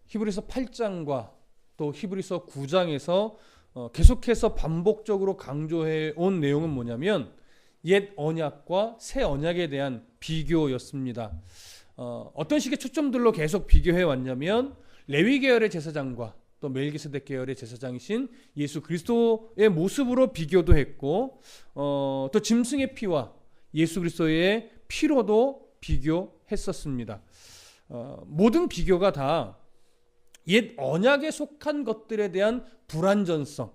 히브리서 8장과 또 히브리서 9장에서 계속해서 반복적으로 강조해 온 내용은 뭐냐면 옛 언약과 새 언약에 대한 비교였습니다. 어떤 식의 초점들로 계속 비교해 왔냐면 레위 계열의 제사장과 또 멜기세덱 계열의 제사장이신 예수 그리스도의 모습으로 비교도 했고, 또 짐승의 피와 예수 그리스도의 피로도 비교했었습니다. 모든 비교가 다 옛 언약에 속한 것들에 대한 불완전성,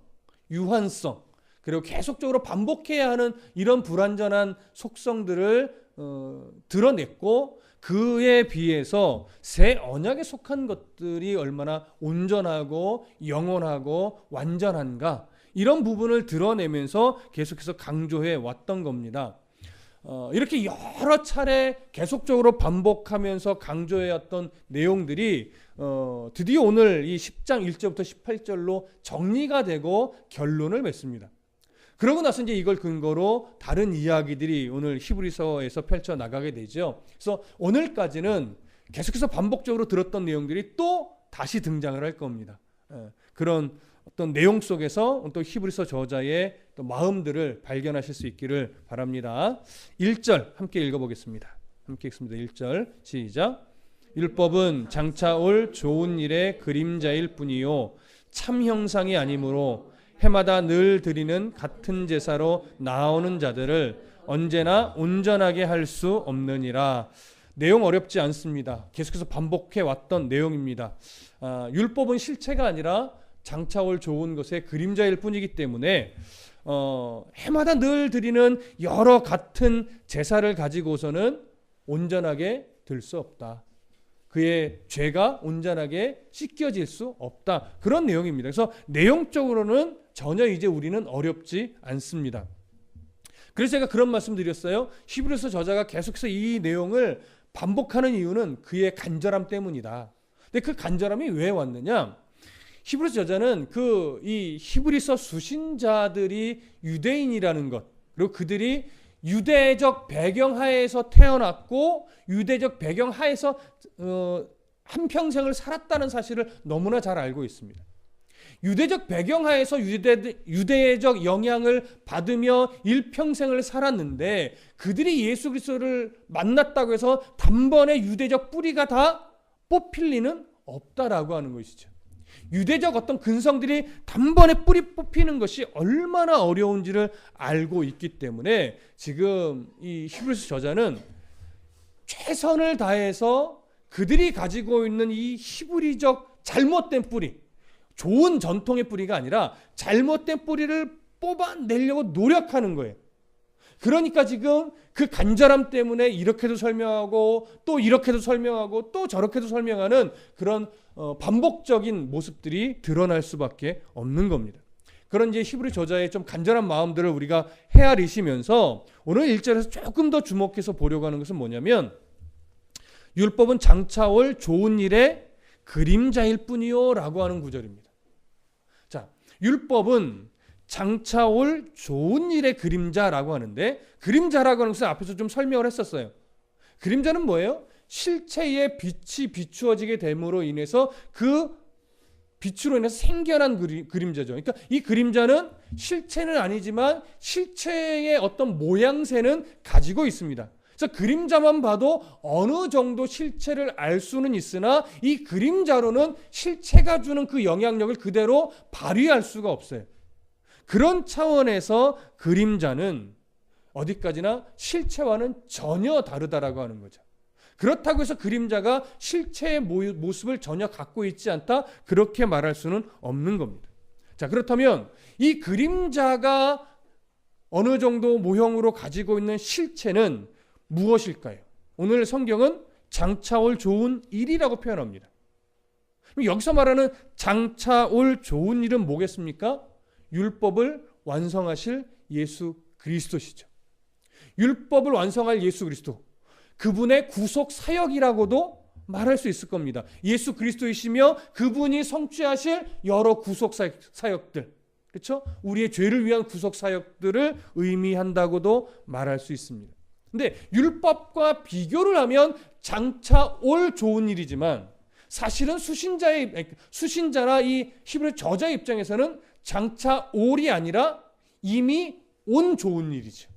유한성, 그리고 계속적으로 반복해야 하는 이런 불완전한 속성들을 드러냈고, 그에 비해서 새 언약에 속한 것들이 얼마나 온전하고 영원하고 완전한가, 이런 부분을 드러내면서 계속해서 강조해 왔던 겁니다. 이렇게 여러 차례 계속적으로 반복하면서 강조해왔던 내용들이 드디어 오늘 이 10장 1절부터 18절로 정리가 되고 결론을 맺습니다. 그러고 나서 이제 이걸 근거로 다른 이야기들이 오늘 히브리서에서 펼쳐 나가게 되죠. 그래서 오늘까지는 계속해서 반복적으로 들었던 내용들이 또 다시 등장을 할 겁니다. 그런 어떤 내용 속에서 또 히브리서 저자의 또 마음들을 발견하실 수 있기를 바랍니다. 1절 함께 읽어보겠습니다. 함께 읽습니다. 1절 시작. 율법은 장차 올 좋은 일의 그림자일 뿐이요 참 형상이 아니므로 해마다 늘 드리는 같은 제사로 나오는 자들을 언제나 온전하게 할 수 없느니라. 내용 어렵지 않습니다. 계속해서 반복해 왔던 내용입니다. 율법은 실체가 아니라 장차 올 좋은 것의 그림자일 뿐이기 때문에 해마다 늘 드리는 여러 같은 제사를 가지고서는 온전하게 될 수 없다. 그의 죄가 온전하게 씻겨질 수 없다. 그런 내용입니다. 그래서 내용적으로는 전혀 이제 우리는 어렵지 않습니다. 그래서 제가 그런 말씀 드렸어요. 히브리서 저자가 계속해서 이 내용을 반복하는 이유는 그의 간절함 때문이다. 근데 그 간절함이 왜 왔느냐? 히브리서 저자는 이 히브리서 수신자들이 유대인이라는 것, 그리고 그들이 유대적 배경 하에서 태어났고 유대적 배경 하에서 한평생을 살았다는 사실을 너무나 잘 알고 있습니다. 유대적 배경 하에서 유대적 영향을 받으며 일평생을 살았는데 그들이 예수 그리스도를 만났다고 해서 단번에 유대적 뿌리가 다 뽑힐 리는 없다라고 하는 것이죠. 유대적 어떤 근성들이 단번에 뿌리 뽑히는 것이 얼마나 어려운지를 알고 있기 때문에 지금 이 히브리서 저자는 최선을 다해서 그들이 가지고 있는 이 히브리적 잘못된 뿌리, 좋은 전통의 뿌리가 아니라 잘못된 뿌리를 뽑아내려고 노력하는 거예요. 그러니까 지금 그 간절함 때문에 이렇게도 설명하고 또 이렇게도 설명하고 또 저렇게도 설명하는 그런 반복적인 모습들이 드러날 수밖에 없는 겁니다. 그런 이제 히브리 저자의 좀 간절한 마음들을 우리가 헤아리시면서 오늘 1절에서 조금 더 주목해서 보려고 하는 것은 뭐냐면 율법은 장차 올 좋은 일의 그림자일 뿐이요 라고 하는 구절입니다. 자, 율법은 장차 올 좋은 일의 그림자라고 하는데, 그림자라고 하는 것은 앞에서 좀 설명을 했었어요. 그림자는 뭐예요? 실체의 빛이 비추어지게 됨으로 인해서 그 빛으로 인해서 생겨난 그림자죠. 그러니까 이 그림자는 실체는 아니지만 실체의 어떤 모양새는 가지고 있습니다. 그래서 그림자만 봐도 어느 정도 실체를 알 수는 있으나 이 그림자로는 실체가 주는 그 영향력을 그대로 발휘할 수가 없어요. 그런 차원에서 그림자는 어디까지나 실체와는 전혀 다르다라고 하는 거죠. 그렇다고 해서 그림자가 실체의 모습을 전혀 갖고 있지 않다, 그렇게 말할 수는 없는 겁니다. 자, 그렇다면 이 그림자가 어느 정도 모형으로 가지고 있는 실체는 무엇일까요? 오늘 성경은 장차 올 좋은 일이라고 표현합니다. 여기서 말하는 장차 올 좋은 일은 뭐겠습니까? 율법을 완성하실 예수 그리스도시죠. 율법을 완성할 예수 그리스도, 그분의 구속 사역이라고도 말할 수 있을 겁니다. 예수 그리스도이시며 그분이 성취하실 여러 구속 사역들, 그렇죠? 우리의 죄를 위한 구속 사역들을 의미한다고도 말할 수 있습니다. 근데 율법과 비교를 하면 장차 올 좋은 일이지만 사실은 수신자나 이 히브리 저자 입장에서는 장차 올이 아니라 이미 온 좋은 일이죠.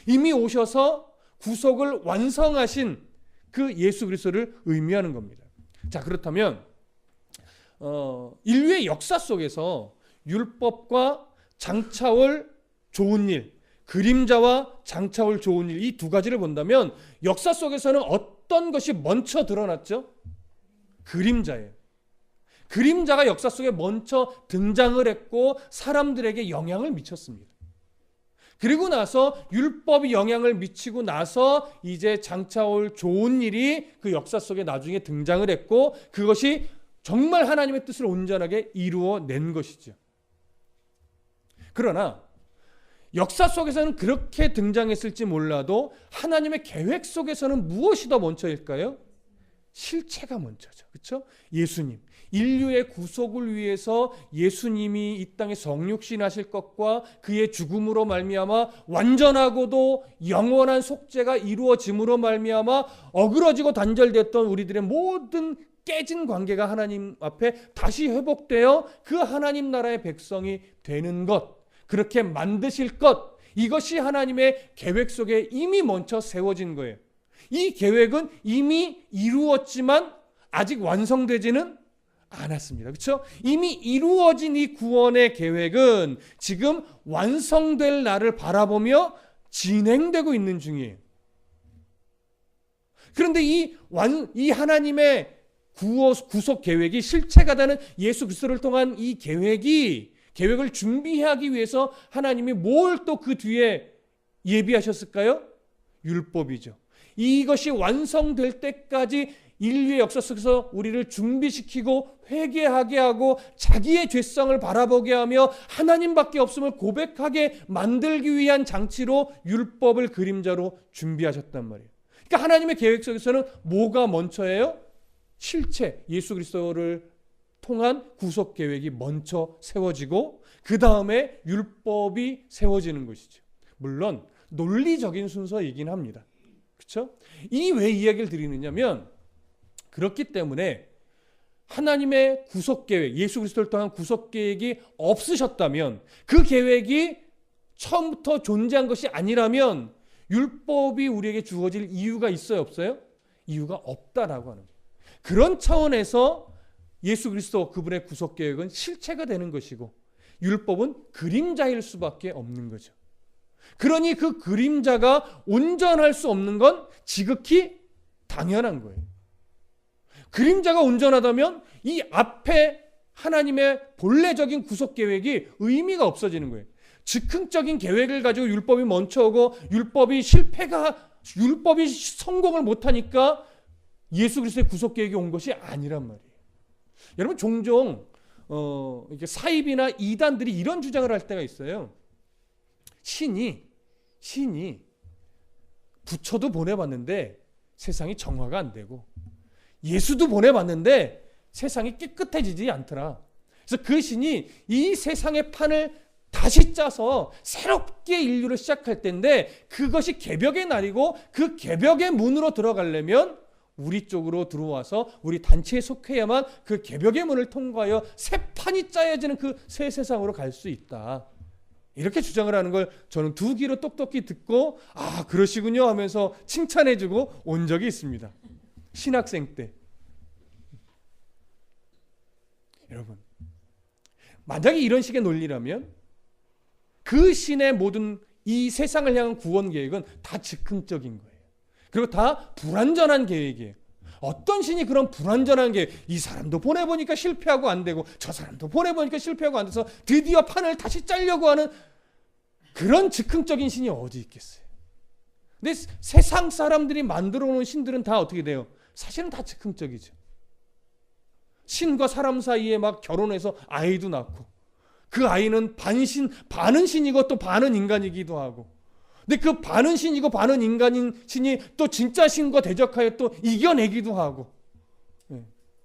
이미 오셔서 구속을 완성하신 그 예수 그리스도를 의미하는 겁니다. 자, 그렇다면 인류의 역사 속에서 율법과 장차올 좋은 일, 그림자와 장차올 좋은 일, 이 두 가지를 본다면 역사 속에서는 어떤 것이 먼저 드러났죠? 그림자예요. 그림자가 역사 속에 먼저 등장을 했고 사람들에게 영향을 미쳤습니다. 그리고 나서 율법이 영향을 미치고 나서 이제 장차올 좋은 일이 그 역사 속에 나중에 등장을 했고 그것이 정말 하나님의 뜻을 온전하게 이루어낸 것이죠. 그러나 역사 속에서는 그렇게 등장했을지 몰라도 하나님의 계획 속에서는 무엇이 더 먼저일까요? 실체가 먼저죠. 그렇죠? 예수님. 인류의 구속을 위해서 예수님이 이 땅에 성육신하실 것과 그의 죽음으로 말미암아 완전하고도 영원한 속죄가 이루어짐으로 말미암아 어그러지고 단절됐던 우리들의 모든 깨진 관계가 하나님 앞에 다시 회복되어 그 하나님 나라의 백성이 되는 것, 그렇게 만드실 것, 이것이 하나님의 계획 속에 이미 먼저 세워진 거예요. 이 계획은 이미 이루었지만 아직 완성되지는 않았습니다. 그렇죠? 이미 이루어진 이 구원의 계획은 지금 완성될 날을 바라보며 진행되고 있는 중이에요. 그런데 이 하나님의 구속 계획이 실체가 되는 예수 그리스도를 통한 이 계획을 준비하기 위해서 하나님이 뭘 또 그 뒤에 예비하셨을까요? 율법이죠. 이것이 완성될 때까지 인류의 역사 속에서 우리를 준비시키고 회개하게 하고 자기의 죄성을 바라보게 하며 하나님밖에 없음을 고백하게 만들기 위한 장치로 율법을 그림자로 준비하셨단 말이에요. 그러니까 하나님의 계획 속에서는 뭐가 먼저예요? 실체, 예수 그리스도를 통한 구속 계획이 먼저 세워지고 그 다음에 율법이 세워지는 것이죠. 물론 논리적인 순서이긴 합니다. 그렇죠? 이 왜 이야기를 드리느냐면 그렇기 때문에 하나님의 구속 계획, 예수 그리스도를 통한 구속 계획이 없으셨다면 그 계획이 처음부터 존재한 것이 아니라면 율법이 우리에게 주어질 이유가 있어요, 없어요? 이유가 없다라고 하는 거예요. 그런 차원에서 예수 그리스도 그분의 구속 계획은 실체가 되는 것이고 율법은 그림자일 수밖에 없는 거죠. 그러니 그 그림자가 온전할 수 없는 건 지극히 당연한 거예요. 그림자가 온전하다면 이 앞에 하나님의 본래적인 구속 계획이 의미가 없어지는 거예요. 즉흥적인 계획을 가지고 율법이 먼저 오고 율법이 성공을 못하니까 예수 그리스도의 구속 계획이 온 것이 아니란 말이에요. 여러분 종종 이렇게 사입이나 이단들이 이런 주장을 할 때가 있어요. 신이 부처도 보내봤는데 세상이 정화가 안 되고 예수도 보내봤는데 세상이 깨끗해지지 않더라. 그래서 그 신이 이 세상의 판을 다시 짜서 새롭게 인류를 시작할 때인데 그것이 개벽의 날이고 그 개벽의 문으로 들어가려면 우리 쪽으로 들어와서 우리 단체에 속해야만 그 개벽의 문을 통과하여 새 판이 짜여지는 그 새 세상으로 갈 수 있다. 이렇게 주장을 하는 걸 저는 두 귀로 똑똑히 듣고 아 그러시군요 하면서 칭찬해주고 온 적이 있습니다. 신학생 때. 여러분 만약에 이런 식의 논리라면 그 신의 모든 이 세상을 향한 구원 계획은 다 즉흥적인 거예요. 그리고 다 불완전한 계획이에요. 어떤 신이 그런 불완전한 계획, 이 사람도 보내보니까 실패하고 안 되고 저 사람도 보내보니까 실패하고 안 돼서 드디어 판을 다시 짜려고 하는 그런 즉흥적인 신이 어디 있겠어요. 근데 세상 사람들이 만들어 놓은 신들은 다 어떻게 돼요? 사실은 다 즉흥적이죠. 신과 사람 사이에 막 결혼해서 아이도 낳고 그 아이는 반은 신이고 또 반은 인간이기도 하고 근데 그 반은 신이고 반은 인간인 신이 또 진짜 신과 대적하여 또 이겨내기도 하고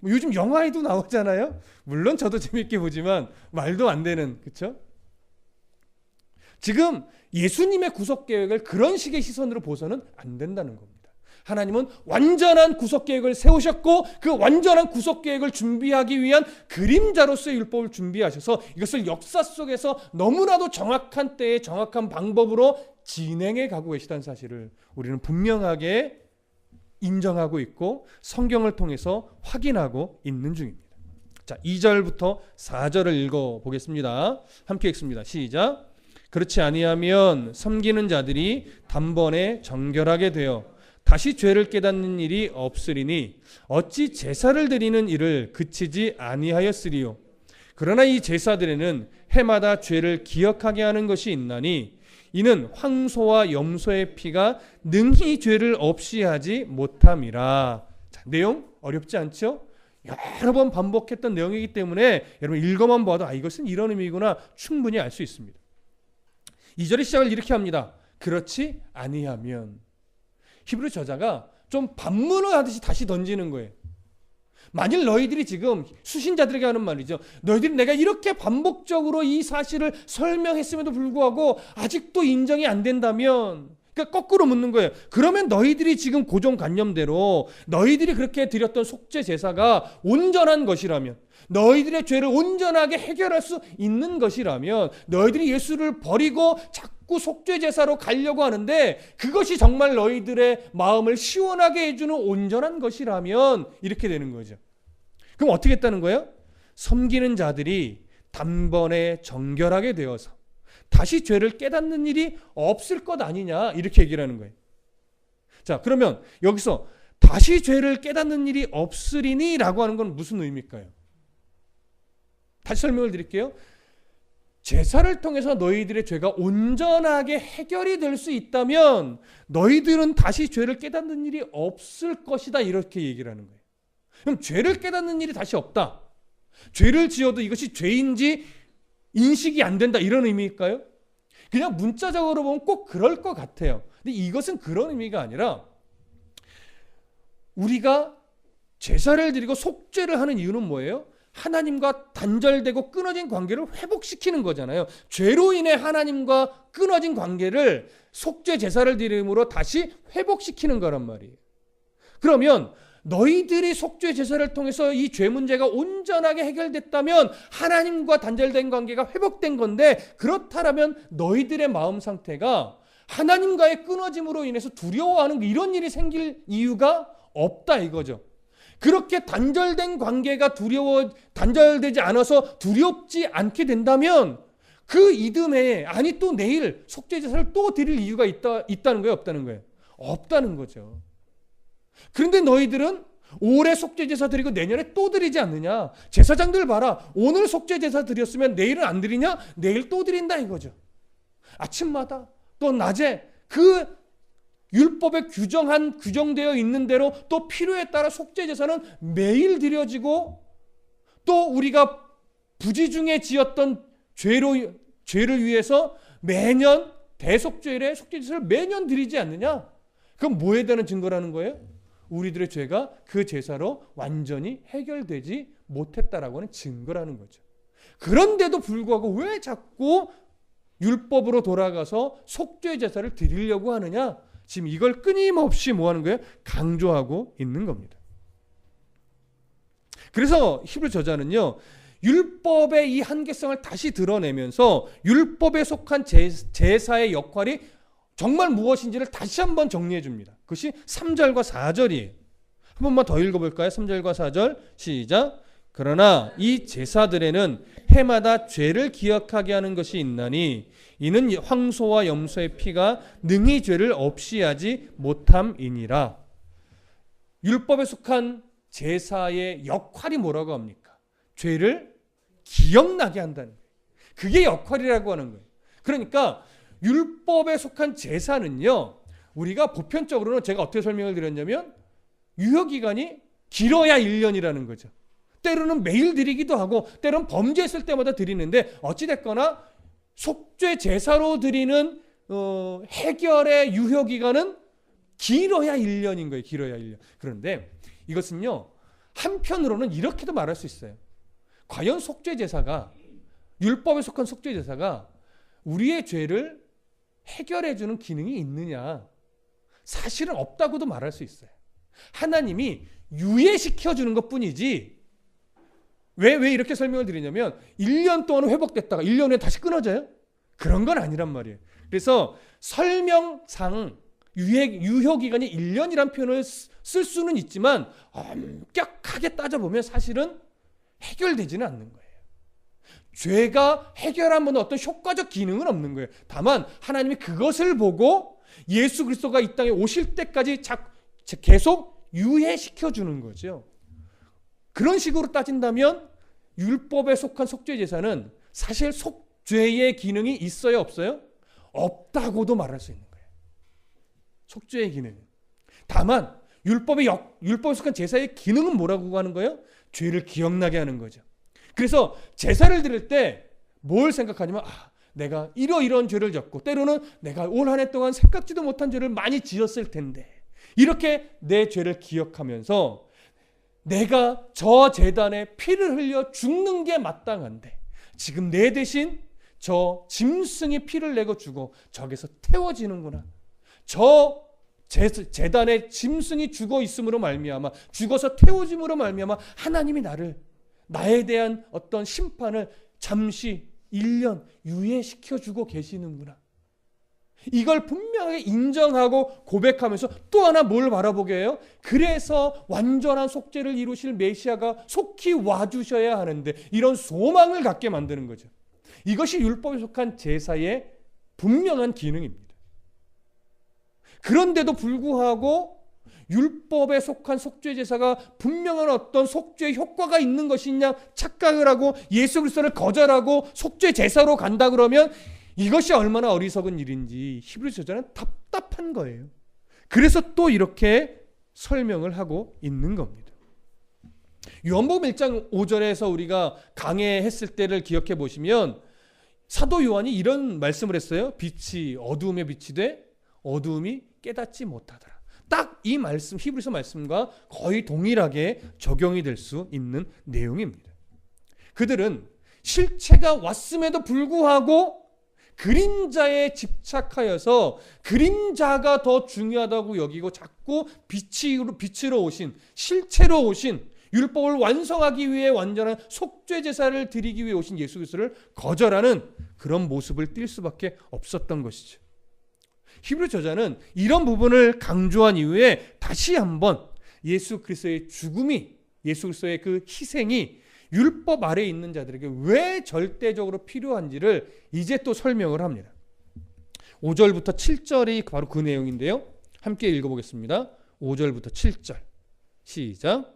요즘 영화에도 나오잖아요. 물론 저도 재밌게 보지만 말도 안 되는 그렇죠? 지금 예수님의 구속 계획을 그런 식의 시선으로 보서는 안 된다는 겁니다. 하나님은 완전한 구속계획을 세우셨고 그 완전한 구속계획을 준비하기 위한 그림자로서의 율법을 준비하셔서 이것을 역사 속에서 너무나도 정확한 때에 정확한 방법으로 진행해 가고 계시다는 사실을 우리는 분명하게 인정하고 있고 성경을 통해서 확인하고 있는 중입니다. 자, 2절부터 4절을 읽어보겠습니다. 함께 읽습니다. 시작. 그렇지 아니하면 섬기는 자들이 단번에 정결하게 되어 다시 죄를 깨닫는 일이 없으리니 어찌 제사를 드리는 일을 그치지 아니하였으리요. 그러나 이 제사들에는 해마다 죄를 기억하게 하는 것이 있나니 이는 황소와 염소의 피가 능히 죄를 없이 하지 못함이라. 자, 내용 어렵지 않죠? 여러 번 반복했던 내용이기 때문에 여러분 읽어만 봐도 이것은 이런 의미구나 충분히 알 수 있습니다. 2절의 시작을 이렇게 합니다. 그렇지 아니하면. 히브리 저자가 좀 반문을 하듯이 다시 던지는 거예요. 만일 너희들이 지금 수신자들에게 하는 말이죠. 너희들이 내가 이렇게 반복적으로 이 사실을 설명했음에도 불구하고 아직도 인정이 안 된다면, 그러니까 거꾸로 묻는 거예요. 그러면 너희들이 지금 고정관념대로 너희들이 그렇게 드렸던 속죄 제사가 온전한 것이라면, 너희들의 죄를 온전하게 해결할 수 있는 것이라면, 너희들이 예수를 버리고 자꾸 속죄 제사로 가려고 하는데 그것이 정말 너희들의 마음을 시원하게 해주는 온전한 것이라면 이렇게 되는 거죠. 그럼 어떻게 했다는 거예요? 섬기는 자들이 단번에 정결하게 되어서 다시 죄를 깨닫는 일이 없을 것 아니냐 이렇게 얘기를 하는 거예요. 자, 그러면 여기서 다시 죄를 깨닫는 일이 없으리니 라고 하는 건 무슨 의미일까요? 다시 설명을 드릴게요. 제사를 통해서 너희들의 죄가 온전하게 해결이 될 수 있다면 너희들은 다시 죄를 깨닫는 일이 없을 것이다 이렇게 얘기를 하는 거예요. 그럼 죄를 깨닫는 일이 다시 없다. 죄를 지어도 이것이 죄인지 인식이 안 된다 이런 의미일까요? 그냥 문자적으로 보면 꼭 그럴 것 같아요. 근데 이것은 그런 의미가 아니라 우리가 제사를 드리고 속죄를 하는 이유는 뭐예요? 하나님과 단절되고 끊어진 관계를 회복시키는 거잖아요. 죄로 인해 하나님과 끊어진 관계를 속죄 제사를 드림으로 다시 회복시키는 거란 말이에요. 그러면 너희들이 속죄 제사를 통해서 이 죄 문제가 온전하게 해결됐다면 하나님과 단절된 관계가 회복된 건데, 그렇다면 너희들의 마음 상태가 하나님과의 끊어짐으로 인해서 두려워하는 이런 일이 생길 이유가 없다 이거죠. 그렇게 단절된 관계가 단절되지 않아서 두렵지 않게 된다면 그 이듬해, 아니 또 내일 속죄 제사를 또 드릴 이유가 있다는 거예요, 없다는 거예요? 없다는 거죠. 그런데 너희들은 올해 속죄 제사 드리고 내년에 또 드리지 않느냐? 제사장들 봐라. 오늘 속죄 제사 드렸으면 내일은 안 드리냐? 내일 또 드린다 이거죠. 아침마다 또 낮에 그 율법에 규정되어 있는 대로 또 필요에 따라 속죄 제사는 매일 드려지고, 또 우리가 부지중에 지었던 죄를 위해서 매년 대속죄일에 속죄 제사를 매년 드리지 않느냐? 그럼 뭐에 대한 증거라는 거예요? 우리들의 죄가 그 제사로 완전히 해결되지 못했다라고 하는 증거라는 거죠. 그런데도 불구하고 왜 자꾸 율법으로 돌아가서 속죄 제사를 드리려고 하느냐? 지금 이걸 끊임없이 뭐 하는 거예요? 강조하고 있는 겁니다. 그래서 히브리 저자는요, 율법의 이 한계성을 다시 드러내면서 율법에 속한 제사의 역할이 정말 무엇인지를 다시 한번 정리해 줍니다. 그것이 3절과 4절이에요. 한 번만 더 읽어볼까요? 3절과 4절 시작. 그러나 이 제사들에는 해마다 죄를 기억하게 하는 것이 있나니 이는 황소와 염소의 피가 능히 죄를 없이 하지 못함이니라. 율법에 속한 제사의 역할이 뭐라고 합니까? 죄를 기억나게 한다는 거예요. 그게 역할이라고 하는 거예요. 그러니까 율법에 속한 제사는요, 우리가 보편적으로는 제가 어떻게 설명을 드렸냐면 유효기간이 길어야 1년이라는 거죠. 때로는 매일 드리기도 하고 때로는 범죄했을 때마다 드리는데, 어찌됐거나 속죄 제사로 드리는 해결의 유효기간은 길어야 1년인 거예요. 길어야 1년. 그런데 이것은요, 한편으로는 이렇게도 말할 수 있어요. 과연 속죄 제사가, 율법에 속한 속죄 제사가 우리의 죄를 해결해 주는 기능이 있느냐? 사실은 없다고도 말할 수 있어요. 하나님이 유예시켜 주는 것뿐이지. 왜 이렇게 설명을 드리냐면 1년 동안 회복됐다가 1년 후에 다시 끊어져요? 그런 건 아니란 말이에요. 그래서 설명상 유효기간이 1년이란 표현을 쓸 수는 있지만 엄격하게 따져보면 사실은 해결되지는 않는 거예요. 죄가 해결하면 어떤 효과적 기능은 없는 거예요. 다만 하나님이 그것을 보고 예수 그리스도가 이 땅에 오실 때까지 계속 유예시켜 주는 거죠. 그런 식으로 따진다면 율법에 속한 속죄 제사는 사실 속죄의 기능이 있어요, 없어요? 없다고도 말할 수 있는 거예요. 속죄의 기능. 다만 율법에 속한 제사의 기능은 뭐라고 하는 거예요? 죄를 기억나게 하는 거죠. 그래서 제사를 드릴 때 뭘 생각하냐면 내가 이러이러한 죄를 졌고 때로는 내가 올 한 해 동안 생각지도 못한 죄를 많이 지었을 텐데 이렇게 내 죄를 기억하면서 내가 저 제단에 피를 흘려 죽는 게 마땅한데 지금 내 대신 저 짐승이 피를 내고 죽어 저기서 태워지는구나. 저 제단에 짐승이 죽어 있음으로 말미암아 죽어서 태워짐으로 말미암아 하나님이 나에 대한 어떤 심판을 잠시 1년 유예시켜 주고 계시는구나. 이걸 분명하게 인정하고 고백하면서 또 하나 뭘 바라보게 해요? 그래서 완전한 속죄를 이루실 메시아가 속히 와주셔야 하는데 이런 소망을 갖게 만드는 거죠. 이것이 율법에 속한 제사의 분명한 기능입니다. 그런데도 불구하고 율법에 속한 속죄 제사가 분명한 어떤 속죄 효과가 있는 것이냐 착각을 하고 예수 그리스도를 거절하고 속죄 제사로 간다 그러면 이것이 얼마나 어리석은 일인지 히브리 저자는 답답한 거예요. 그래서 또 이렇게 설명을 하고 있는 겁니다. 요한복음 1장 5절에서 우리가 강해했을 때를 기억해 보시면 사도 요한이 이런 말씀을 했어요. 빛이 어두움에 비치되 어두움이 깨닫지 못하더라. 딱 이 말씀, 히브리서 말씀과 거의 동일하게 적용이 될 수 있는 내용입니다. 그들은 실체가 왔음에도 불구하고 그림자에 집착하여서 그림자가 더 중요하다고 여기고 자꾸 빛으로 오신, 실체로 오신 율법을 완성하기 위해 완전한 속죄 제사를 드리기 위해 오신 예수 그리스도를 거절하는 그런 모습을 띌 수밖에 없었던 것이죠. 히브리 저자는 이런 부분을 강조한 이후에 다시 한번 예수 그리스도의 죽음이, 예수 그리스도의 그 희생이 율법 아래에 있는 자들에게 왜 절대적으로 필요한지를 이제 또 설명을 합니다. 5절부터 7절이 바로 그 내용인데요. 함께 읽어보겠습니다. 5절부터 7절 시작.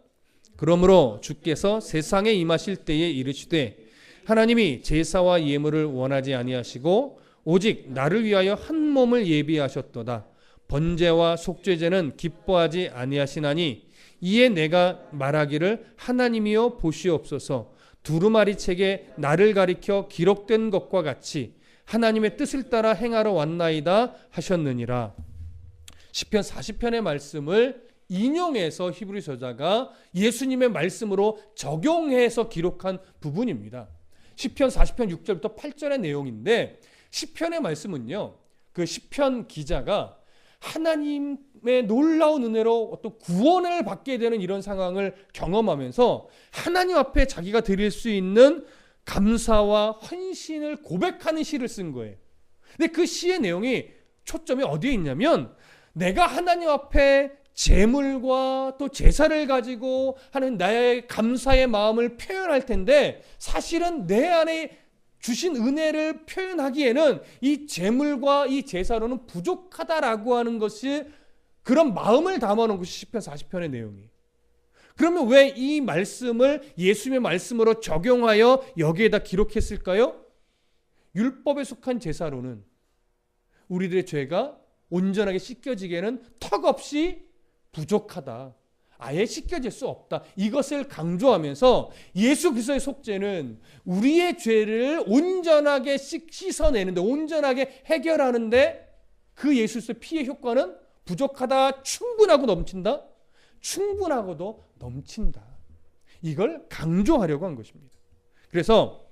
그러므로 주께서 세상에 임하실 때에 이르시되 하나님이 제사와 예물을 원하지 아니하시고 오직 나를 위하여 한 몸을 예비하셨도다. 번제와 속죄제는 기뻐하지 아니하시나니 이에 내가 말하기를 하나님이여 보시옵소서. 두루마리 책에 나를 가리켜 기록된 것과 같이 하나님의 뜻을 따라 행하러 왔나이다 하셨느니라. 시편 40편의 말씀을 인용해서 히브리 저자가 예수님의 말씀으로 적용해서 기록한 부분입니다. 시편 40편 6절부터 8절의 내용인데 시편의 말씀은요, 그 시편 기자가 하나님의 놀라운 은혜로 어떤 구원을 받게 되는 이런 상황을 경험하면서 하나님 앞에 자기가 드릴 수 있는 감사와 헌신을 고백하는 시를 쓴 거예요. 근데 그 시의 내용이 초점이 어디에 있냐면 내가 하나님 앞에 제물과 또 제사를 가지고 하는 나의 감사의 마음을 표현할 텐데 사실은 내 안에 주신 은혜를 표현하기에는 이 제물과 이 제사로는 부족하다라고 하는 것이 그런 마음을 담아놓은 것이 시편 40편의 내용이에요. 그러면 왜 이 말씀을 예수님의 말씀으로 적용하여 여기에다 기록했을까요? 율법에 속한 제사로는 우리들의 죄가 온전하게 씻겨지기에는 턱없이 부족하다. 아예 씻겨질 수 없다. 이것을 강조하면서 예수 그리스도의 속죄는 우리의 죄를 온전하게 씻어내는데, 온전하게 해결하는데 그 예수 그리스도의 피의 효과는 부족하다, 충분하고 넘친다, 충분하고도 넘친다. 이걸 강조하려고 한 것입니다. 그래서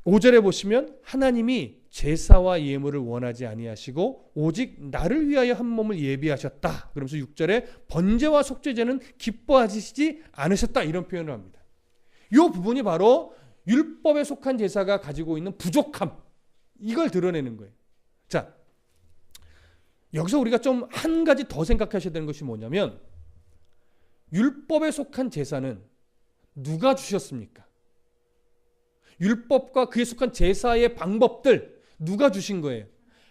5절에 보시면 하나님이 제사와 예물을 원하지 아니하시고 오직 나를 위하여 한 몸을 예비하셨다. 그러면서 6절에 번제와 속죄제는 기뻐하시지 않으셨다. 이런 표현을 합니다. 이 부분이 바로 율법에 속한 제사가 가지고 있는 부족함, 이걸 드러내는 거예요. 자, 여기서 우리가 좀 한 가지 더 생각하셔야 되는 것이 뭐냐면, 율법에 속한 제사는 누가 주셨습니까? 율법과 그에 속한 제사의 방법들 누가 주신 거예요?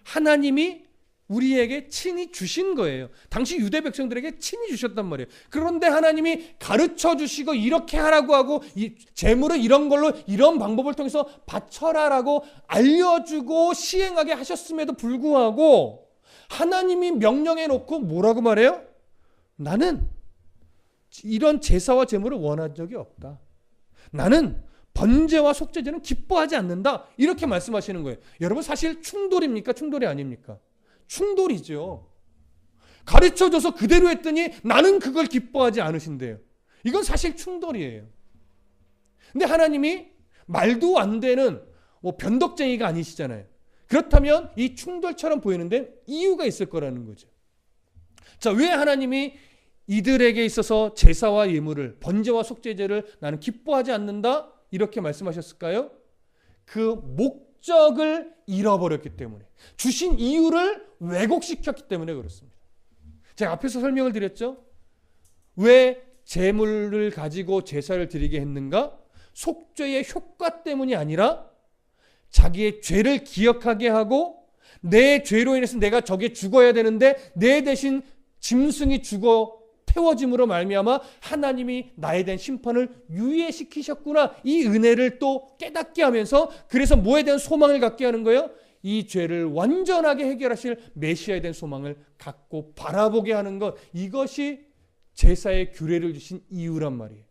하나님이 우리에게 친히 주신 거예요. 당시 유대 백성들에게 친히 주셨단 말이에요. 그런데 하나님이 가르쳐 주시고 이렇게 하라고 하고 이 제물을 이런 걸로 이런 방법을 통해서 바쳐라라고 알려주고 시행하게 하셨음에도 불구하고 하나님이 명령해 놓고 뭐라고 말해요? 나는 이런 제사와 제물을 원한 적이 없다. 나는 번제와 속죄제는 기뻐하지 않는다. 이렇게 말씀하시는 거예요. 여러분, 사실 충돌입니까? 충돌이 아닙니까? 충돌이죠. 가르쳐줘서 그대로 했더니 나는 그걸 기뻐하지 않으신대요. 이건 사실 충돌이에요. 근데 하나님이 말도 안 되는 변덕쟁이가 아니시잖아요. 그렇다면 이 충돌처럼 보이는데 이유가 있을 거라는 거죠. 자, 왜 하나님이 이들에게 있어서 제사와 예물을, 번제와 속죄제를 나는 기뻐하지 않는다? 이렇게 말씀하셨을까요? 그 목적을 잃어버렸기 때문에, 주신 이유를 왜곡시켰기 때문에 그렇습니다. 제가 앞에서 설명을 드렸죠? 왜 제물을 가지고 제사를 드리게 했는가? 속죄의 효과 때문이 아니라 자기의 죄를 기억하게 하고, 내 죄로 인해서 내가 저게 죽어야 되는데 내 대신 짐승이 죽어 태워짐으로 말미암아 하나님이 나에 대한 심판을 유예시키셨구나, 이 은혜를 또 깨닫게 하면서, 그래서 뭐에 대한 소망을 갖게 하는 거예요? 이 죄를 완전하게 해결하실 메시아에 대한 소망을 갖고 바라보게 하는 것, 이것이 제사의 규례를 주신 이유란 말이에요.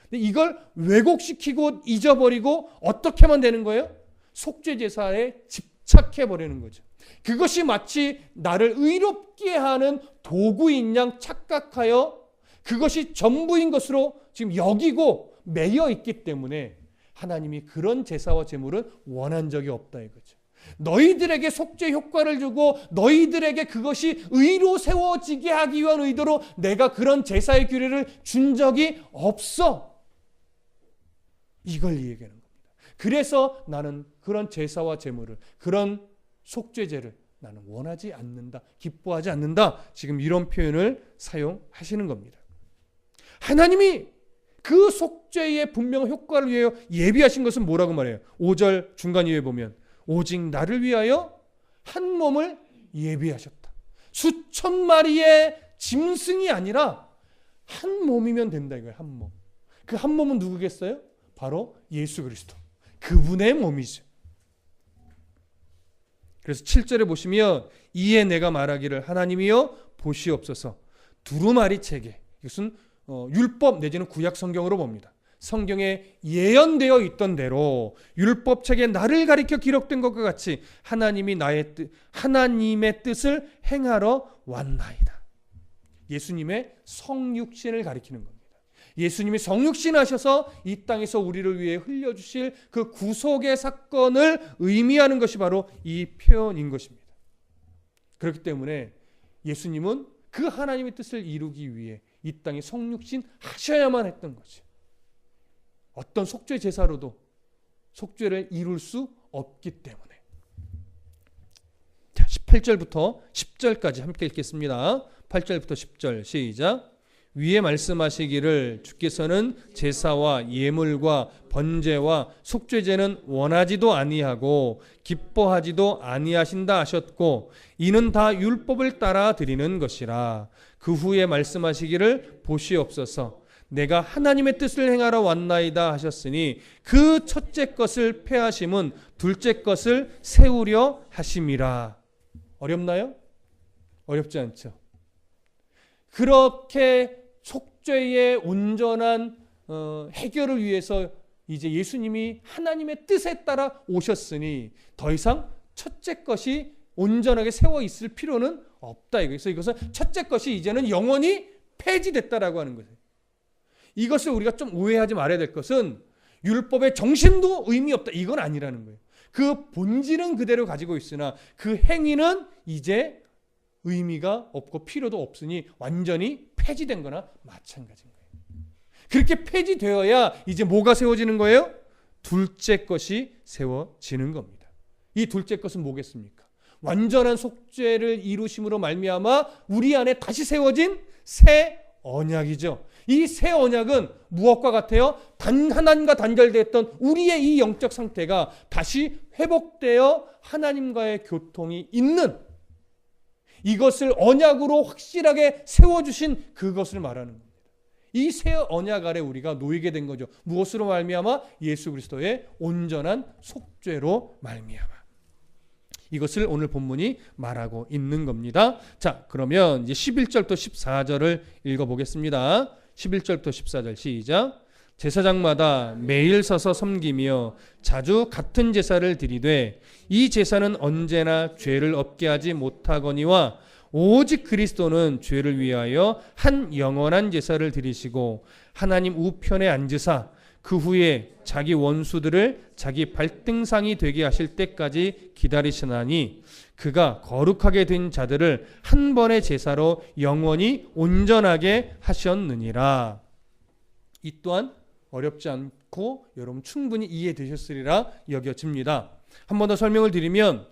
근데 이걸 왜곡시키고 잊어버리고 어떻게 하면 되는 거예요? 속죄 제사에 집착해버리는 거죠. 그것이 마치 나를 의롭게 하는 도구인 양 착각하여 그것이 전부인 것으로 지금 여기고 매여 있기 때문에 하나님이 그런 제사와 제물은 원한 적이 없다 이거죠. 너희들에게 속죄 효과를 주고 너희들에게 그것이 의로 세워지게 하기 위한 의도로 내가 그런 제사의 규례를 준 적이 없어. 이걸 얘기하는 겁니다. 그래서 나는 그런 제사와 제물을, 그런 속죄제를 나는 원하지 않는다, 기뻐하지 않는다, 지금 이런 표현을 사용하시는 겁니다. 하나님이 그 속죄의 분명한 효과를 위하여 예비하신 것은 뭐라고 말해요? 5절 중간 이후에 보면 오직 나를 위하여 한 몸을 예비하셨다. 수천 마리의 짐승이 아니라 한 몸이면 된다 이거예요. 한 몸. 그 한 몸은 누구겠어요? 바로 예수 그리스도. 그분의 몸이죠. 그래서 7절에 보시면 이에 내가 말하기를 하나님이여 보시옵소서. 두루마리책에, 이것은 율법 내지는 구약 성경으로 봅니다. 성경에 예언되어 있던 대로 율법책에 나를 가리켜 기록된 것과 같이 하나님의 뜻을 행하러 왔나이다. 예수님의 성육신을 가리키는 겁니다. 예수님이 성육신 하셔서 이 땅에서 우리를 위해 흘려주실 그 구속의 사건을 의미하는 것이 바로 이 표현인 것입니다. 그렇기 때문에 예수님은 그 하나님의 뜻을 이루기 위해 이 땅에 성육신 하셔야만 했던 거죠. 어떤 속죄 제사로도 속죄를 이룰 수 없기 때문에. 자, 18절부터 10절까지 함께 읽겠습니다. 8절부터 10절 시작. 위에 말씀하시기를 주께서는 제사와 예물과 번제와 속죄제는 원하지도 아니하고 기뻐하지도 아니하신다 하셨고 이는 다 율법을 따라 드리는 것이라. 그 후에 말씀하시기를 보시옵소서. 내가 하나님의 뜻을 행하러 왔나이다 하셨으니 그 첫째 것을 폐하심은 둘째 것을 세우려 하심이라. 어렵나요? 어렵지 않죠. 그렇게 속죄의 온전한 해결을 위해서 이제 예수님이 하나님의 뜻에 따라 오셨으니 더 이상 첫째 것이 온전하게 세워 있을 필요는 없다. 그래서 이것은 첫째 것이 이제는 영원히 폐지됐다라고 하는 거예요. 이것을 우리가 좀 오해하지 말아야 될 것은 율법의 정신도 의미 없다, 이건 아니라는 거예요. 그 본질은 그대로 가지고 있으나 그 행위는 이제 의미가 없고 필요도 없으니 완전히 폐지된 거나 마찬가지인 거예요. 그렇게 폐지되어야 이제 뭐가 세워지는 거예요? 둘째 것이 세워지는 겁니다. 이 둘째 것은 뭐겠습니까? 완전한 속죄를 이루심으로 말미암아 우리 안에 다시 세워진 새 언약이죠. 이 새 언약은 무엇과 같아요? 하나님과 단절되었던 우리의 이 영적 상태가 다시 회복되어 하나님과의 교통이 있는, 이것을 언약으로 확실하게 세워주신 그것을 말하는 겁니다. 이 새 언약 아래 우리가 놓이게 된 거죠. 무엇으로 말미암아? 예수 그리스도의 온전한 속죄로 말미암아. 이것을 오늘 본문이 말하고 있는 겁니다. 자, 그러면 이제 11절부터 14절을 읽어보겠습니다. 11절부터 14절 시작. 제사장마다 매일 서서 섬기며 자주 같은 제사를 드리되 이 제사는 언제나 죄를 없게 하지 못하거니와 오직 그리스도는 죄를 위하여 한 영원한 제사를 드리시고 하나님 우편에 앉으사 그 후에 자기 원수들을 자기 발등상이 되게 하실 때까지 기다리시나니 그가 거룩하게 된 자들을 한 번의 제사로 영원히 온전하게 하셨느니라. 이 또한 어렵지 않고 여러분 충분히 이해되셨으리라 여겨집니다. 한 번 더 설명을 드리면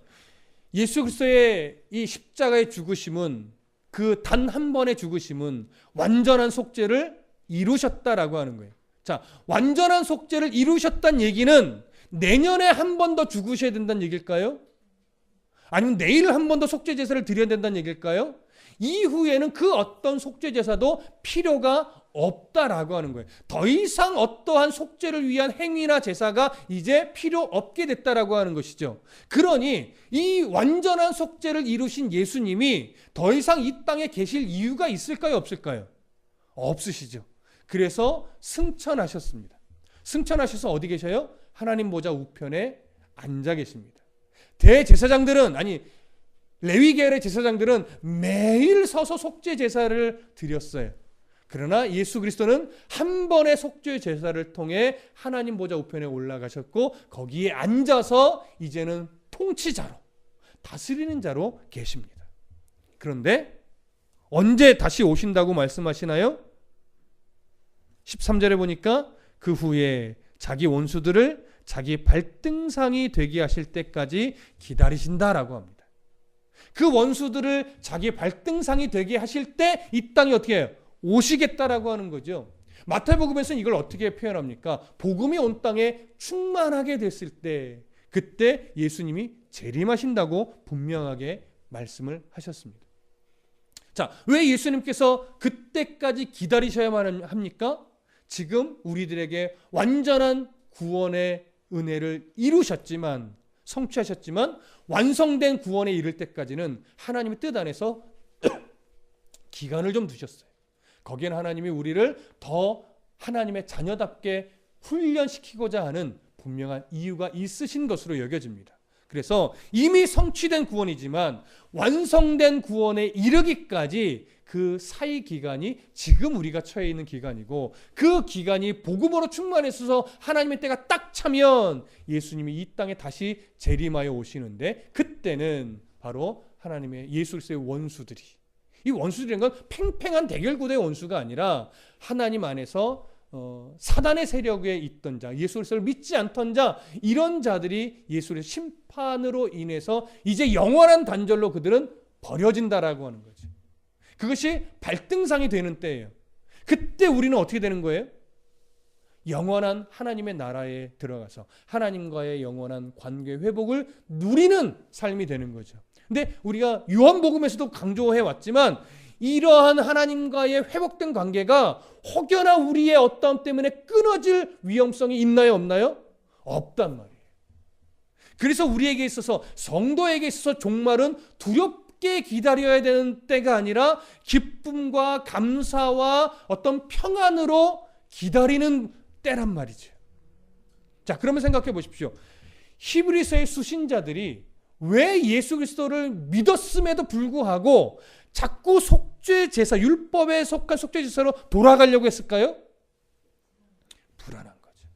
예수 그리스도의 이 십자가의 죽으심은, 그 단 한 번의 죽으심은 완전한 속죄를 이루셨다라고 하는 거예요. 자, 완전한 속죄를 이루셨다는 얘기는 내년에 한 번 더 죽으셔야 된다는 얘기일까요? 아니면 내일 한 번 더 속죄 제사를 드려야 된다는 얘기일까요? 이후에는 그 어떤 속죄 제사도 필요가 없다라고 하는 거예요. 더 이상 어떠한 속죄를 위한 행위나 제사가 이제 필요 없게 됐다라고 하는 것이죠. 그러니 이 완전한 속죄를 이루신 예수님이 더 이상 이 땅에 계실 이유가 있을까요? 없을까요? 없으시죠. 그래서 승천하셨습니다. 승천하셔서 어디 계셔요? 하나님 보좌 우편에 앉아 계십니다. 대제사장들은, 아니 레위 계열의 제사장들은 매일 서서 속죄 제사를 드렸어요. 그러나 예수 그리스도는 한 번의 속죄 제사를 통해 하나님 보좌 우편에 올라가셨고 거기에 앉아서 이제는 통치자로, 다스리는 자로 계십니다. 그런데 언제 다시 오신다고 말씀하시나요? 13절에 보니까 그 후에 자기 원수들을 자기 발등상이 되게 하실 때까지 기다리신다라고 합니다. 그 원수들을 자기 발등상이 되게 하실 때 이 땅이 어떻게 해요? 오시겠다라고 하는 거죠. 마태복음에서는 이걸 어떻게 표현합니까? 복음이 온 땅에 충만하게 됐을 때, 그때 예수님이 재림하신다고 분명하게 말씀을 하셨습니다. 자, 왜 예수님께서 그때까지 기다리셔야만 합니까? 지금 우리들에게 완전한 구원의 은혜를 이루셨지만, 성취하셨지만 완성된 구원에 이를 때까지는 하나님의 뜻 안에서 기간을 좀 두셨어요. 거기에는 하나님이 우리를 더 하나님의 자녀답게 훈련시키고자 하는 분명한 이유가 있으신 것으로 여겨집니다. 그래서 이미 성취된 구원이지만 완성된 구원에 이르기까지 그 사이 기간이 지금 우리가 처해 있는 기간이고, 그 기간이 복음으로 충만해서 하나님의 때가 딱 차면 예수님이 이 땅에 다시 재림하여 오시는데, 그때는 바로 하나님의 예수 그리스도의 원수들이, 이 원수들이라는 건 팽팽한 대결구도의 원수가 아니라 하나님 안에서 사단의 세력에 있던 자, 예수 그리스도를 믿지 않던 자, 이런 자들이 예수의 심판으로 인해서 이제 영원한 단절로 그들은 버려진다라고 하는 거죠. 그것이 발등상이 되는 때예요. 그때 우리는 어떻게 되는 거예요? 영원한 하나님의 나라에 들어가서 하나님과의 영원한 관계 회복을 누리는 삶이 되는 거죠. 근데 우리가 요한복음에서도 강조해 왔지만 이러한 하나님과의 회복된 관계가 혹여나 우리의 어떠함 때문에 끊어질 위험성이 있나요, 없나요? 없단 말이에요. 그래서 우리에게 있어서, 성도에게 있어서 종말은 두렵게 기다려야 되는 때가 아니라 기쁨과 감사와 어떤 평안으로 기다리는 때란 말이죠. 자, 그러면 생각해 보십시오. 히브리서의 수신자들이 왜 예수 그리스도를 믿었음에도 불구하고 자꾸 속죄 제사, 율법에 속한 속죄 제사로 돌아가려고 했을까요? 불안한 거죠.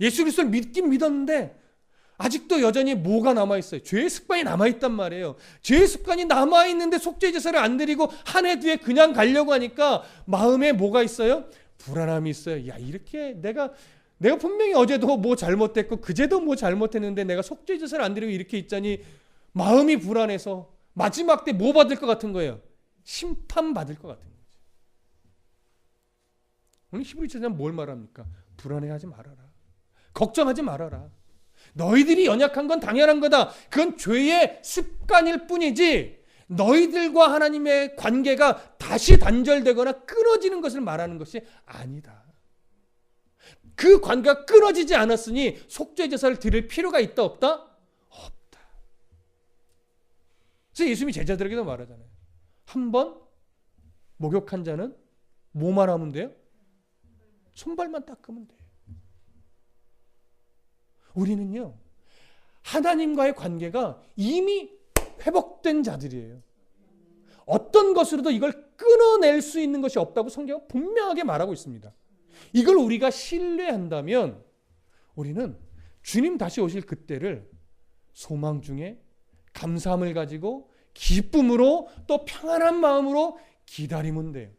예수 그리스도를 믿긴 믿었는데 아직도 여전히 뭐가 남아있어요? 죄의 습관이 남아있단 말이에요. 죄의 습관이 남아있는데 속죄 제사를 안 드리고 한 해 뒤에 그냥 가려고 하니까 마음에 뭐가 있어요? 불안함이 있어요. 야, 이렇게 내가 분명히 어제도 뭐 잘못됐고 그제도 뭐 잘못했는데 내가 속죄 제사를 안 드리고 이렇게 있자니 마음이 불안해서 마지막 때 뭐 받을 것 같은 거예요? 심판받을 것 같은 거죠. 오늘 히브리서는 뭘 말합니까? 불안해하지 말아라. 걱정하지 말아라. 너희들이 연약한 건 당연한 거다. 그건 죄의 습관일 뿐이지 너희들과 하나님의 관계가 다시 단절되거나 끊어지는 것을 말하는 것이 아니다. 그 관계가 끊어지지 않았으니 속죄 제사를 드릴 필요가 있다 없다? 없다. 그래서 예수님이 제자들에게도 말하잖아요. 한번 목욕한 자는 뭐만 하면 돼요? 손발만 닦으면 돼요. 우리는요, 하나님과의 관계가 이미 회복된 자들이에요. 어떤 것으로도 이걸 끊어낼 수 있는 것이 없다고 성경은 분명하게 말하고 있습니다. 이걸 우리가 신뢰한다면 우리는 주님 다시 오실 그때를 소망 중에 감사함을 가지고 기쁨으로 또 평안한 마음으로 기다리면 돼요.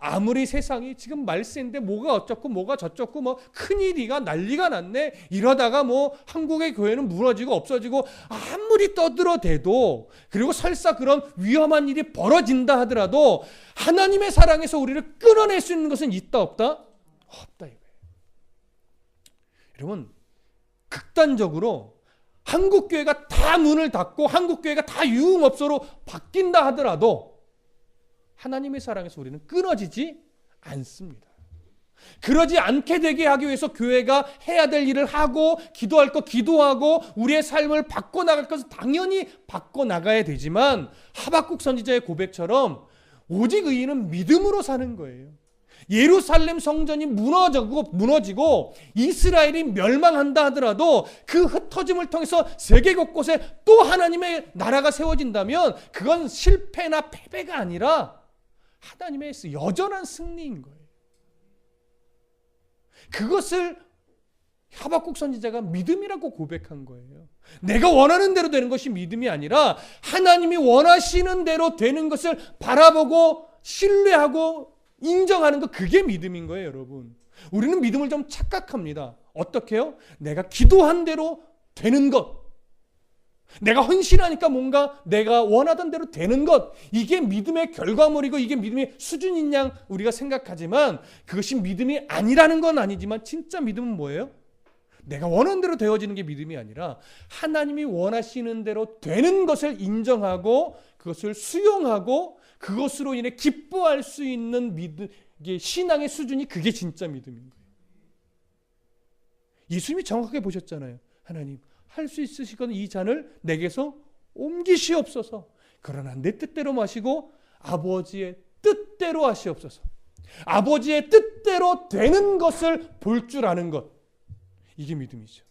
아무리 세상이 지금 말세인데 뭐가 어쩌고 뭐가 저쩌고 뭐 큰일이가 난리가 났네 이러다가 뭐 한국의 교회는 무너지고 없어지고 아무리 떠들어대도 그리고 설사 그런 위험한 일이 벌어진다 하더라도 하나님의 사랑에서 우리를 끊어낼 수 있는 것은 있다 없다? 없다 이거예요. 여러분 극단적으로 한국교회가 다 문을 닫고 한국교회가 다 유흥업소로 바뀐다 하더라도 하나님의 사랑에서 우리는 끊어지지 않습니다. 그러지 않게 되게 하기 위해서 교회가 해야 될 일을 하고 기도할 거 기도하고 우리의 삶을 바꿔나갈 것은 당연히 바꿔나가야 되지만 하박국 선지자의 고백처럼 오직 의인은 믿음으로 사는 거예요. 예루살렘 성전이 무너지고 이스라엘이 멸망한다 하더라도 그 흩어짐을 통해서 세계 곳곳에 또 하나님의 나라가 세워진다면 그건 실패나 패배가 아니라 하나님의 여전한 승리인 거예요. 그것을 하박국 선지자가 믿음이라고 고백한 거예요. 내가 원하는 대로 되는 것이 믿음이 아니라 하나님이 원하시는 대로 되는 것을 바라보고 신뢰하고 인정하는 것, 그게 믿음인 거예요, 여러분. 우리는 믿음을 좀 착각합니다. 어떻게요? 내가 기도한 대로 되는 것, 내가 헌신하니까 뭔가 내가 원하던 대로 되는 것, 이게 믿음의 결과물이고 이게 믿음의 수준인 양 우리가 생각하지만 그것이 믿음이 아니라는 건 아니지만 진짜 믿음은 뭐예요? 내가 원하는 대로 되어지는 게 믿음이 아니라 하나님이 원하시는 대로 되는 것을 인정하고 그것을 수용하고 그것으로 인해 기뻐할 수 있는 믿음, 신앙의 수준이 그게 진짜 믿음인 거예요. 예수님이 정확하게 보셨잖아요. 하나님, 할 수 있으시거든 이 잔을 내게서 옮기시옵소서. 그러나 내 뜻대로 마시고 아버지의 뜻대로 하시옵소서. 아버지의 뜻대로 되는 것을 볼 줄 아는 것, 이게 믿음이죠.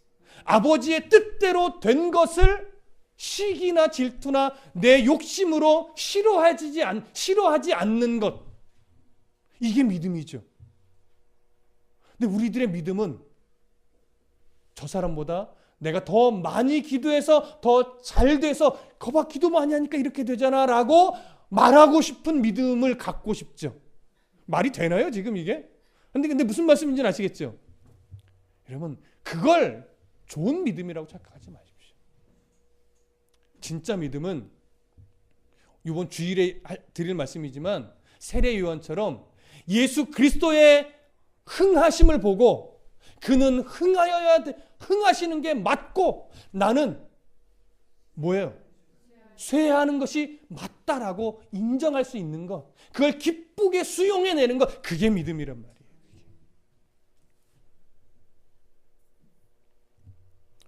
아버지의 뜻대로 된 것을 시기나 질투나 내 욕심으로 싫어하지 않는 것, 이게 믿음이죠. 근데 우리들의 믿음은 저 사람보다 내가 더 많이 기도해서 더 잘 돼서 거봐 기도 많이 하니까 이렇게 되잖아 라고 말하고 싶은 믿음을 갖고 싶죠. 말이 되나요 지금 이게? 근데 무슨 말씀인지 아시겠죠? 여러분 그걸 좋은 믿음이라고 착각하지 마십시오. 진짜 믿음은 이번 주일에 드릴 말씀이지만 세례 요한처럼 예수 그리스도의 흥하심을 보고 그는 흥하시는 게 맞고 나는 뭐예요? 쇠하는 것이 맞다라고 인정할 수 있는 것, 그걸 기쁘게 수용해내는 것, 그게 믿음이란 말이에요.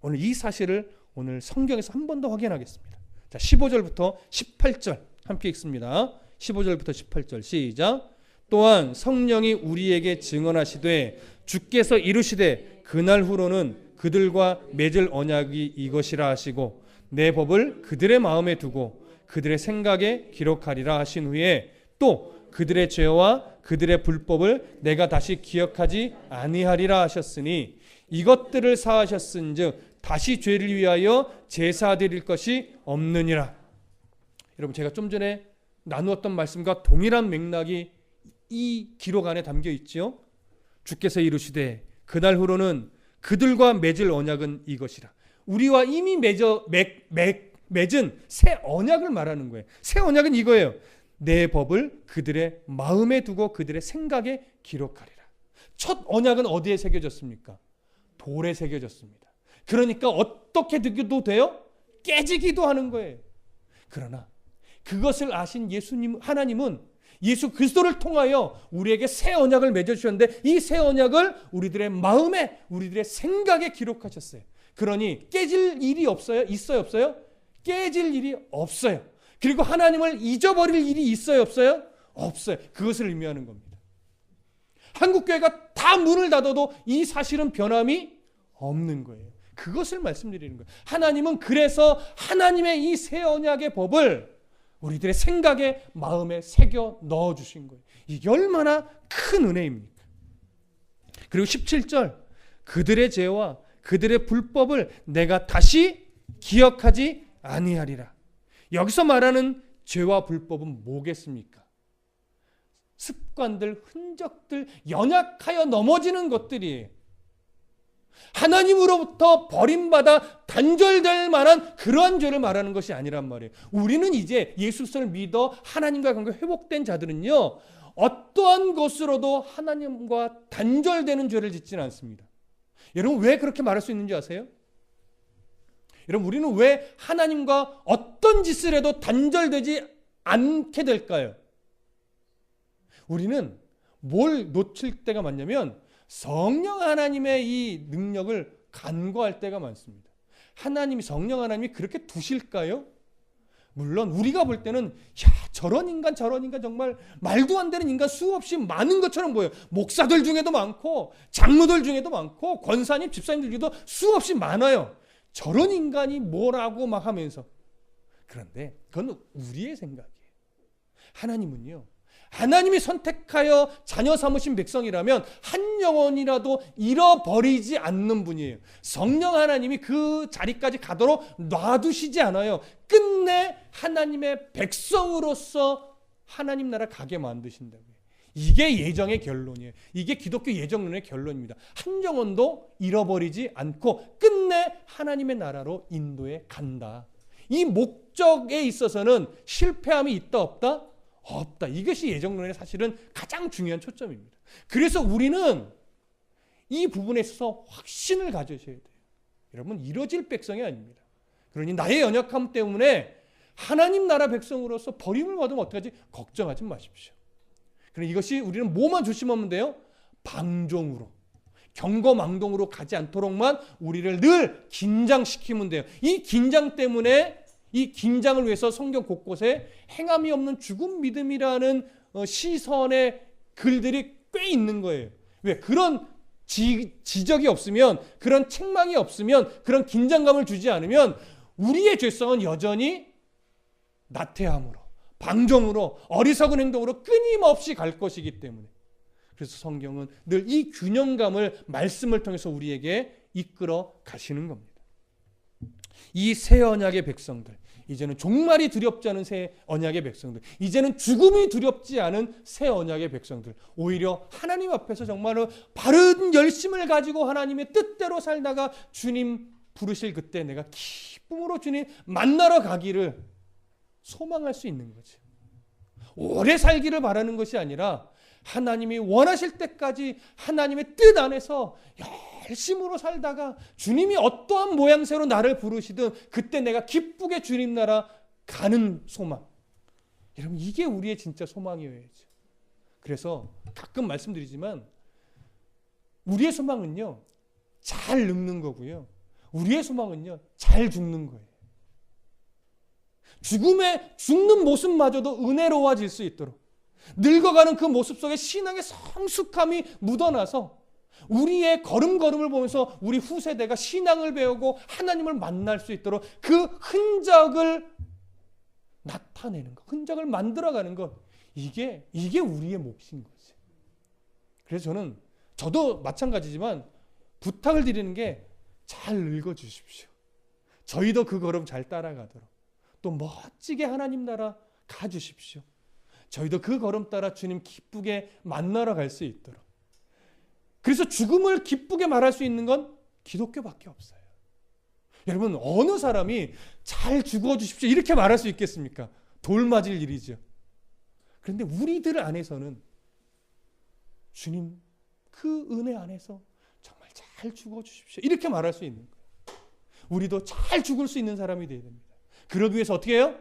오늘 이 사실을 오늘 성경에서 한 번 더 확인하겠습니다. 자, 15절부터 18절 함께 읽습니다. 15절부터 18절 시작. 또한 성령이 우리에게 증언하시되 주께서 이루시되 그날 후로는 그들과 맺을 언약이 이것이라 하시고 내 법을 그들의 마음에 두고 그들의 생각에 기록하리라 하신 후에 또 그들의 죄와 그들의 불법을 내가 다시 기억하지 아니하리라 하셨으니 이것들을 사하셨은즉 다시 죄를 위하여 제사 드릴 것이 없느니라. 여러분, 제가 좀 전에 나누었던 말씀과 동일한 맥락이 이 기록 안에 담겨 있죠. 주께서 이르시되 그날 후로는 그들과 맺을 언약은 이것이라. 우리와 이미 맺은 새 언약을 말하는 거예요. 새 언약은 이거예요. 내 법을 그들의 마음에 두고 그들의 생각에 기록하리라. 첫 언약은 어디에 새겨졌습니까? 돌에 새겨졌습니다. 그러니까 어떻게 되기도 돼요? 깨지기도 하는 거예요. 그러나 그것을 아신 하나님은 예수 그리스도를 통하여 우리에게 새 언약을 맺어주셨는데 이 새 언약을 우리들의 마음에, 우리들의 생각에 기록하셨어요. 그러니 깨질 일이 없어요? 있어요? 없어요? 깨질 일이 없어요. 그리고 하나님을 잊어버릴 일이 있어요? 없어요? 없어요. 그것을 의미하는 겁니다. 한국교회가 다 문을 닫아도 이 사실은 변함이 없는 거예요. 그것을 말씀드리는 거예요. 하나님은 그래서 하나님의 이 새 언약의 법을 우리들의 생각에, 마음에 새겨 넣어주신 거예요. 이게 얼마나 큰 은혜입니까? 그리고 17절, 그들의 죄와 그들의 불법을 내가 다시 기억하지 아니하리라. 여기서 말하는 죄와 불법은 뭐겠습니까? 습관들, 흔적들, 연약하여 넘어지는 것들이에요. 하나님으로부터 버림받아 단절될 만한 그러한 죄를 말하는 것이 아니란 말이에요. 우리는 이제 예수 그리스도를 믿어 하나님과 관계 회복된 자들은요, 어떠한 것으로도 하나님과 단절되는 죄를 짓지는 않습니다. 여러분, 왜 그렇게 말할 수 있는지 아세요? 여러분, 우리는 왜 하나님과 어떤 짓을 해도 단절되지 않게 될까요? 우리는 뭘 놓칠 때가 많냐면 성령 하나님의 이 능력을 간과할 때가 많습니다. 하나님이, 성령 하나님이 그렇게 두실까요? 물론 우리가 볼 때는 저런 인간 정말 말도 안 되는 인간 수없이 많은 것처럼 보여요. 목사들 중에도 많고 장로들 중에도 많고 권사님, 집사님들 중에도 수없이 많아요. 저런 인간이 뭐라고 막 하면서. 그런데 그건 우리의 생각이에요. 하나님은요, 하나님이 선택하여 자녀 삼으신 백성이라면 한 영혼이라도 잃어버리지 않는 분이에요. 성령 하나님이 그 자리까지 가도록 놔두시지 않아요. 끝내 하나님의 백성으로서 하나님 나라 가게 만드신다고요. 이게 예정의 결론이에요. 이게 기독교 예정론의 결론입니다. 한 영혼도 잃어버리지 않고 끝내 하나님의 나라로 인도해 간다. 이 목적에 있어서는 실패함이 있다 없다? 없다. 이것이 예정론의 사실은 가장 중요한 초점입니다. 그래서 우리는 이 부분에 있어서 확신을 가져셔야 돼요. 여러분, 이뤄질 백성이 아닙니다. 그러니 나의 연약함 때문에 하나님 나라 백성으로서 버림을 받으면 어떡하지? 걱정하지 마십시오. 그러니 이것이 우리는 뭐만 조심하면 돼요? 방종으로, 경거망동으로 가지 않도록만 우리를 늘 긴장시키면 돼요. 이 긴장 때문에, 이 긴장을 위해서 성경 곳곳에 행함이 없는 죽은 믿음이라는 시선의 글들이 꽤 있는 거예요. 왜? 그런 지적이 없으면, 그런 책망이 없으면, 그런 긴장감을 주지 않으면 우리의 죄성은 여전히 나태함으로, 방종으로, 어리석은 행동으로 끊임없이 갈 것이기 때문에. 그래서 성경은 늘 이 균형감을 말씀을 통해서 우리에게 이끌어 가시는 겁니다. 이 새 언약의 백성들, 이제는 종말이 두렵지 않은 새 언약의 백성들, 이제는 죽음이 두렵지 않은 새 언약의 백성들, 오히려 하나님 앞에서 정말로 바른 열심을 가지고 하나님의 뜻대로 살다가 주님 부르실 그때 내가 기쁨으로 주님 만나러 가기를 소망할 수 있는 거죠. 오래 살기를 바라는 것이 아니라 하나님이 원하실 때까지 하나님의 뜻 안에서 열심으로 살다가 주님이 어떠한 모양새로 나를 부르시든 그때 내가 기쁘게 주님 나라 가는 소망. 여러분, 이게 우리의 진짜 소망이어야죠. 그래서 가끔 말씀드리지만 우리의 소망은요, 잘 늙는 거고요. 우리의 소망은요, 잘 죽는 거예요. 죽는 모습마저도 은혜로워질 수 있도록 늙어가는 그 모습 속에 신앙의 성숙함이 묻어나서 우리의 걸음걸음을 보면서 우리 후세대가 신앙을 배우고 하나님을 만날 수 있도록 그 흔적을 나타내는 것, 흔적을 만들어가는 것, 이게 우리의 몫인 거지. 그래서 저도 마찬가지지만 부탁을 드리는 게 잘 늙어주십시오. 저희도 그 걸음 잘 따라가도록 또 멋지게 하나님 나라 가주십시오. 저희도 그 걸음 따라 주님 기쁘게 만나러 갈 수 있도록. 그래서 죽음을 기쁘게 말할 수 있는 건 기독교밖에 없어요. 여러분, 어느 사람이 잘 죽어주십시오 이렇게 말할 수 있겠습니까? 돌 맞을 일이죠. 그런데 우리들 안에서는 주님 그 은혜 안에서 정말 잘 죽어주십시오 이렇게 말할 수 있는 거예요. 우리도 잘 죽을 수 있는 사람이 되어야 됩니다. 그러기 위해서 어떻게 해요?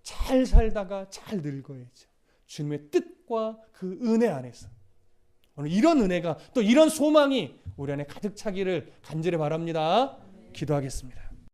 잘 살다가 잘 늙어야죠. 주님의 뜻과 그 은혜 안에서. 오늘 이런 은혜가 또 이런 소망이 우리 안에 가득 차기를 간절히 바랍니다. 기도하겠습니다.